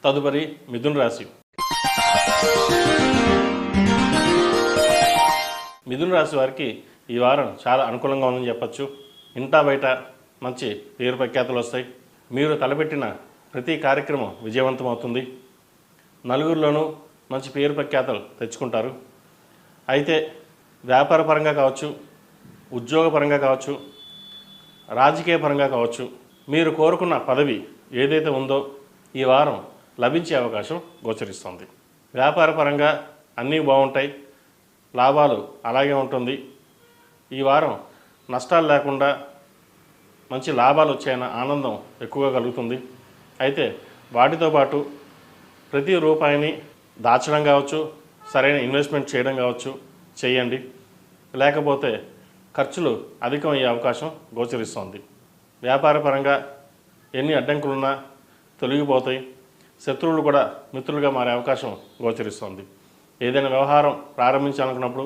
తదుపరి మిథున రాశి. మిథున రాశి వారికి ఈ వారం చాలా అనుకూలంగా ఉందని చెప్పచ్చు. ఇంటా బయట మంచి పేరు ప్రఖ్యాతులు వస్తాయి. మీరు తలపెట్టిన ప్రతి కార్యక్రమం విజయవంతం అవుతుంది. నలుగురిలోనూ మంచి పేరు ప్రఖ్యాతులు తెచ్చుకుంటారు. అయితే వ్యాపార పరంగా కావచ్చు, ఉద్యోగపరంగా కావచ్చు, రాజకీయ పరంగా కావచ్చు, మీరు కోరుకున్న పదవి ఏదైతే ఉందో ఈ వారం లభించే అవకాశం గోచరిస్తుంది. వ్యాపార పరంగా అన్నీ బాగుంటాయి, లాభాలు అలాగే ఉంటుంది. ఈ వారం నష్టాలు లేకుండా మంచి లాభాలు వచ్చాయన్న ఆనందం ఎక్కువగా కలుగుతుంది. అయితే వాటితో పాటు ప్రతి రూపాయిని దాచడం కావచ్చు, సరైన ఇన్వెస్ట్మెంట్ చేయడం కావచ్చు చేయండి. లేకపోతే ఖర్చులు అధికమయ్యే అవకాశం గోచరిస్తుంది. వ్యాపార పరంగా ఎన్ని అడ్డంకులున్నా తొలగిపోతాయి. శత్రువులు కూడా మిత్రులుగా మారే అవకాశం గోచరిస్తుంది. ఏదైనా వ్యవహారం ప్రారంభించాలనుకున్నప్పుడు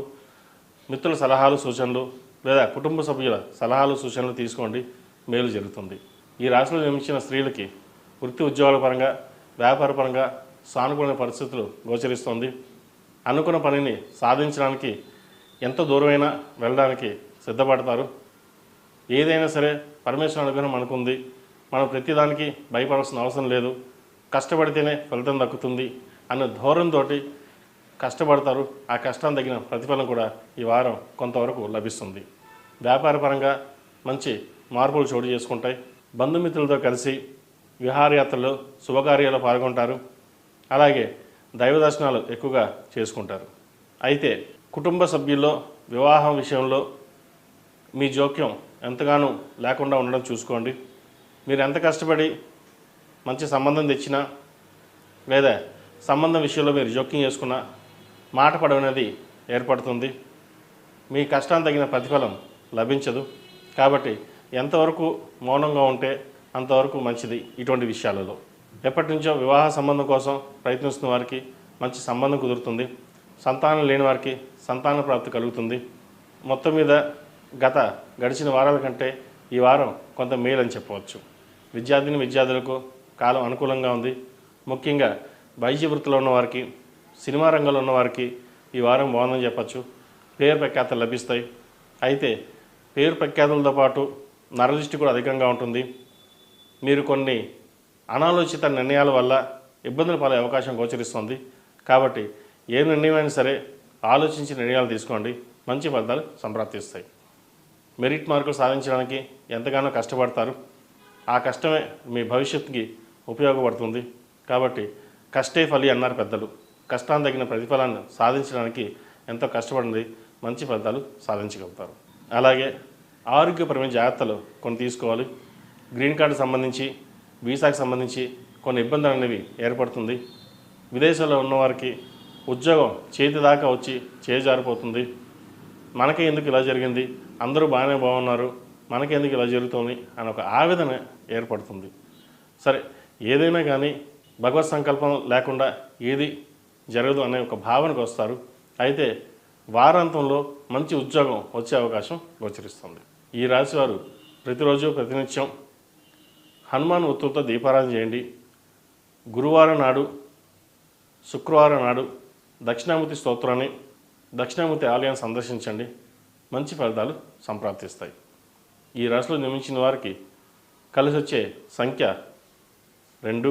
మిత్రుల సలహాలు సూచనలు లేదా కుటుంబ సభ్యుల సలహాలు సూచనలు తీసుకోండి, మేలు జరుగుతుంది. ఈ రాశిలో జన్మించిన స్త్రీలకి వృత్తి ఉద్యోగాల పరంగా, వ్యాపార పరంగా సానుకూల పరిస్థితులు గోచరిస్తుంది. అనుకున్న పనిని సాధించడానికి ఎంత దూరమైనా వెళ్ళడానికి సిద్ధపడతారు. ఏదైనా సరే పరమేశ్వరుని అనుగ్రహం మనకుంది, మనం ప్రతిదానికి భయపడాల్సిన అవసరం లేదు, కష్టపడితేనే ఫలితం దక్కుతుంది అన్న ధోరణితో కష్టపడతారు. ఆ కష్టం తగిన ప్రతిఫలం కూడా ఈ వారం కొంతవరకు లభిస్తుంది. వ్యాపార పరంగా మంచి మార్పులు చోటు చేసుకుంటాయి. బంధుమిత్రులతో కలిసి విహారయాత్రలు, శుభకార్యాలు పాల్గొంటారు. అలాగే దైవ దర్శనాలు ఎక్కువగా చేసుకుంటారు. అయితే కుటుంబ సభ్యుల్లో వివాహం విషయంలో మీ జోక్యం ఎంతగానో లేకుండా ఉండడం చూసుకోండి. మీరు ఎంత కష్టపడి మంచి సంబంధం తెచ్చినా లేదా సంబంధం విషయంలో మీరు జోక్యం చేసుకున్నా మాట పడవనేది ఏర్పడుతుంది. మీ కష్టానికి తగిన ప్రతిఫలం లభించదు. కాబట్టి ఎంతవరకు మౌనంగా ఉంటే అంతవరకు మంచిది. ఇటువంటి విషయాలలో ఎప్పటి నుంచో వివాహ సంబంధం కోసం ప్రయత్నిస్తున్న వారికి మంచి సంబంధం కుదురుతుంది. సంతానం లేని వారికి సంతాన ప్రాప్తి కలుగుతుంది. మొత్తం మీద గడిచిన వారాల కంటే ఈ వారం కొంత మేలు అని చెప్పవచ్చు. విద్యార్థులకు కాలం అనుకూలంగా ఉంది. ముఖ్యంగా వైద్య వృత్తిలో ఉన్నవారికి, సినిమా రంగంలో ఉన్నవారికి ఈ వారం బాగుందని చెప్పచ్చు. పేరు ప్రఖ్యాతులు లభిస్తాయి. అయితే పేరు ప్రఖ్యాతులతో పాటు నరదృష్టి కూడా అధికంగా ఉంటుంది. మీరు కొన్ని అనాలోచిత నిర్ణయాల వల్ల ఇబ్బందులు పాలే అవకాశం గోచరిస్తుంది. కాబట్టి ఏ నిర్ణయమైనా సరే ఆలోచించి నిర్ణయాలు తీసుకోండి, మంచి ఫలితాలు సంప్రాప్తిస్తాయి. మెరిట్ మార్కులు సాధించడానికి ఎంతగానో కష్టపడతారు. ఆ కష్టమే మీ భవిష్యత్తుకి ఉపయోగపడుతుంది. కాబట్టి కష్టే ఫలి అన్నారు పెద్దలు. కష్టాన్ని తగిన ప్రతిఫలాన్ని సాధించడానికి ఎంతో కష్టపడింది, మంచి ఫలితాలు సాధించగలుగుతారు. అలాగే ఆరోగ్యపరమైన జాగ్రత్తలు కొన్ని తీసుకోవాలి. గ్రీన్ కార్డు సంబంధించి, వీసాకి సంబంధించి కొన్ని ఇబ్బందులు అనేవి ఏర్పడుతుంది. విదేశాల్లో ఉన్నవారికి ఉద్యోగం చేతి దాకా వచ్చి చేజారిపోతుంది. మనకే ఎందుకు ఇలా జరిగింది, అందరూ బాగానే బాగున్నారు, మనకెందుకు ఇలా జరుగుతుంది అని ఒక ఆవేదన ఏర్పడుతుంది. సరే, ఏదైనా కానీ భగవత్ సంకల్పం లేకుండా ఏది జరగదు అనే ఒక భావనకు వస్తారు. అయితే వారాంతంలో మంచి ఉద్యోగం వచ్చే అవకాశం గోచరిస్తుంది. ఈ రాశివారు ప్రతిరోజు ప్రతినిత్యం హనుమాన్ ఒత్తులతో దీపారాధన చేయండి. గురువారం నాడు, శుక్రవారం నాడు దక్షిణామూర్తి స్తోత్రాన్ని, దక్షిణామూర్తి ఆలయాన్ని సందర్శించండి. మంచి ఫలితాలు సంప్రాప్తిస్తాయి. ఈ రాశిలో జన్మించిన వారికి కలిసి వచ్చే సంఖ్య 2,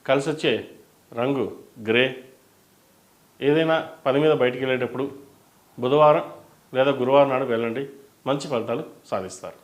కలిసి వచ్చే రంగు గ్రే. ఏదైనా పని మీద బయటికి వెళ్ళేటప్పుడు బుధవారం లేదా గురువారం నాడు వెళ్ళండి, మంచి ఫలితాలు సాధిస్తారు.